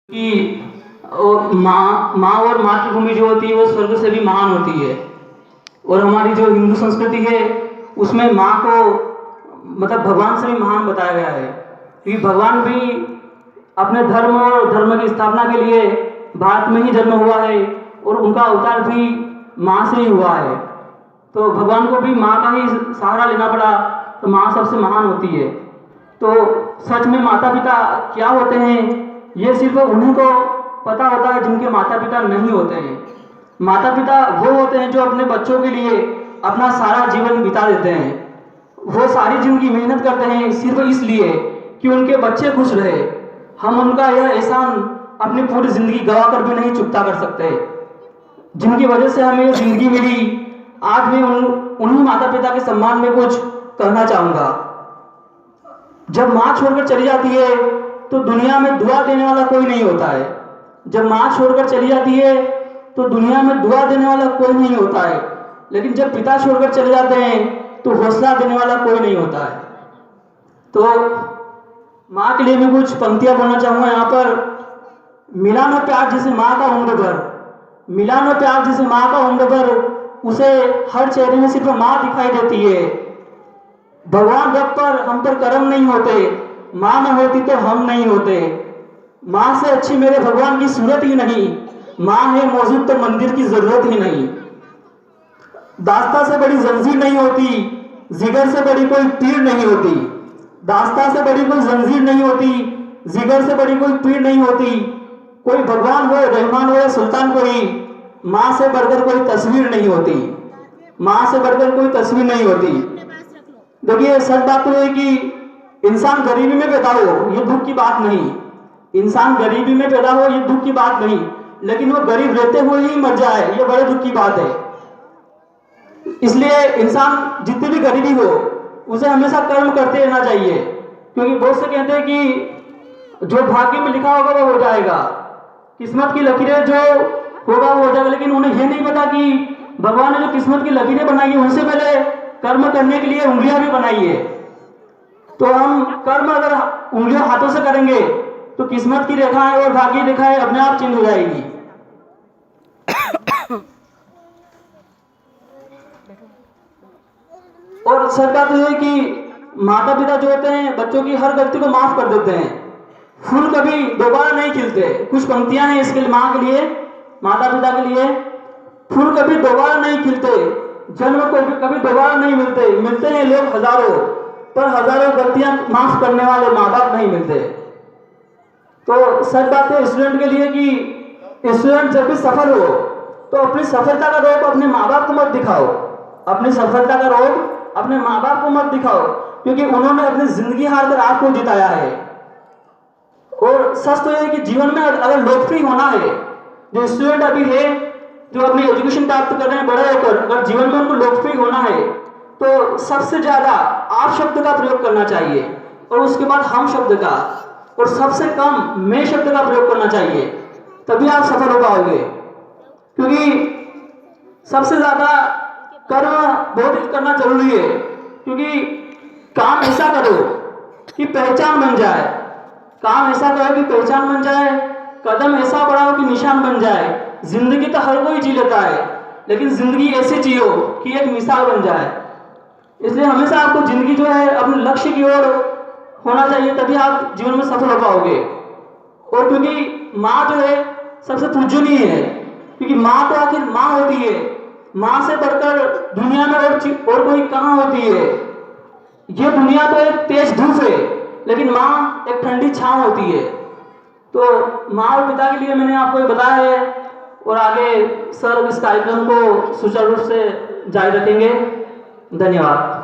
कि माँ और मातृभूमि जो होती है वो स्वर्ग से भी महान होती है। और हमारी जो हिंदू संस्कृति है उसमें माँ को मतलब भगवान से भी महान बताया गया है, क्योंकि भगवान भी अपने धर्म और धर्म की स्थापना के लिए भारत में ही जन्म हुआ है और उनका अवतार भी माँ से ही हुआ है। तो भगवान को भी माँ का ही सहारा लेना पड़ा, तो माँ सबसे महान होती है। तो सच में माता पिता क्या होते हैं ये सिर्फ उन्हीं को पता होता है जिनके माता पिता नहीं होते हैं। माता पिता वो होते हैं जो अपने बच्चों के लिए अपना सारा जीवन बिता देते हैं। वो सारी जिंदगी मेहनत करते हैं सिर्फ इसलिए कि उनके बच्चे खुश रहे। हम उनका यह एहसान अपनी पूरी जिंदगी गवा कर भी नहीं चुकता कर सकते, जिनकी वजह से हमें जिंदगी मिली। आज मैं उन्हीं माता पिता के सम्मान में कुछ कहना चाहूँगा। जब माँ छोड़कर चली जाती है तो दुनिया में दुआ देने वाला कोई नहीं होता है। जब माँ छोड़कर चली जाती है तो दुनिया में दुआ देने वाला कोई नहीं होता है, लेकिन जब पिता छोड़कर चले जाते हैं तो हौसला देने वाला कोई नहीं होता है। तो माँ के लिए मैं कुछ पंक्तियाँ बोलना चाहूँगा यहाँ पर। मिला न प्यार जिसे माँ का उम्र भर, मिला न प्यार जिसे माँ का उम्र भर, उसे हर चेहरे में सिर्फ माँ दिखाई देती है। भगवान रब पर हम पर करम नहीं होते, माँ न होती तो हम नहीं होते। माँ से अच्छी मेरे भगवान की सूरत ही नहीं, माँ है मौजूद तो मंदिर की जरूरत ही नहीं। दास्ता से बड़ी जंजीर नहीं होती, जिगर से बड़ी कोई पीड़ नहीं होती। दास्ता से बड़ी कोई जंजीर नहीं होती, जिगर से बड़ी कोई पीड़ नहीं होती। कोई भगवान हो, रहमान हो या सुल्तान कोई, माँ से बढ़कर कोई तस्वीर नहीं होती। माँ से बढ़कर कोई तस्वीर नहीं होती। देखिए सच बात तो है कि इंसान गरीबी में पैदा हो ये दुख की बात नहीं, इंसान गरीबी में पैदा हो ये दुख की बात नहीं, लेकिन वो गरीब रहते हुए ही मर जाए ये बड़े दुख की बात है। इसलिए इंसान जितनी भी गरीबी हो उसे हमेशा कर्म करते रहना चाहिए, क्योंकि बहुत से कहते हैं कि जो भाग्य में लिखा होगा वो हो जाएगा, किस्मत की लकीरें जो होगा वो हो जाएगा। लेकिन उन्हें यह नहीं पता कि भगवान ने जो किस्मत की लकीरें बनाई है उनसे पहले कर्म करने के लिए उंगलियां भी बनाई है। तो हम कर्म अगर उंगलियों हाथों से करेंगे तो किस्मत की रेखाएं और भाग्य रेखाएं अपने आप चेंज हो जाएगी। और सच बात यह है कि माता पिता जो होते हैं बच्चों की हर गलती को माफ कर देते हैं। फूल कभी दोबारा नहीं खिलते। कुछ पंक्तियां हैं इसके लिए माँ के लिए, माता पिता के लिए। फूल कभी दोबारा नहीं खिलते, जन्म को कभी दोबारा नहीं मिलते। मिलते हैं लोग हजारों, पर हजारों गलतियां माफ करने वाले माँ बाप नहीं मिलते। तो सच बात है स्टूडेंट के लिए कि स्टूडेंट जब भी सफल हो तो अपनी सफलता का रोग अपने माँ बाप को मत दिखाओ। अपनी सफलता का रोग अपने माँ बाप को मत दिखाओ, क्योंकि उन्होंने अपनी जिंदगी हार कर आपको जिताया है। और सच तो यह है कि जीवन में अगर लोकप्रिय होना है, जो स्टूडेंट अभी है जो अपनी एजुकेशन प्राप्त कर रहे हैं बड़े होकर, अगर जीवन में उनको लोकप्रिय होना है तो सबसे ज्यादा आप शब्द का प्रयोग करना चाहिए और उसके बाद हम शब्द का, और सबसे कम मैं शब्द का प्रयोग करना चाहिए, तभी आप सफल हो पाओगे। क्योंकि सबसे ज्यादा कर्म बहुत करना जरूरी है, क्योंकि काम ऐसा करो कि पहचान बन जाए, काम ऐसा करो कि पहचान बन जाए, कदम ऐसा बढ़ाओ कि निशान बन जाए। जिंदगी तो हर कोई जी लेता है, लेकिन जिंदगी ऐसे जियो कि एक मिसाल बन जाए। इसलिए हमेशा आपको जिंदगी जो है अपने लक्ष्य की ओर होना चाहिए, तभी आप जीवन में सफल हो पाओगे। और क्योंकि माँ जो है सबसे पूजनीय है, क्योंकि माँ तो आखिर माँ होती है। माँ से बढ़कर दुनिया में और कोई कहाँ होती है। ये दुनिया तो एक तेज धूप है, लेकिन माँ एक ठंडी छांव होती है। तो माँ और पिता के लिए मैंने आपको ये बताया है, और आगे सर इस कार्यक्रम को सुचारू रूप से जारी रखेंगे। धन्यवाद।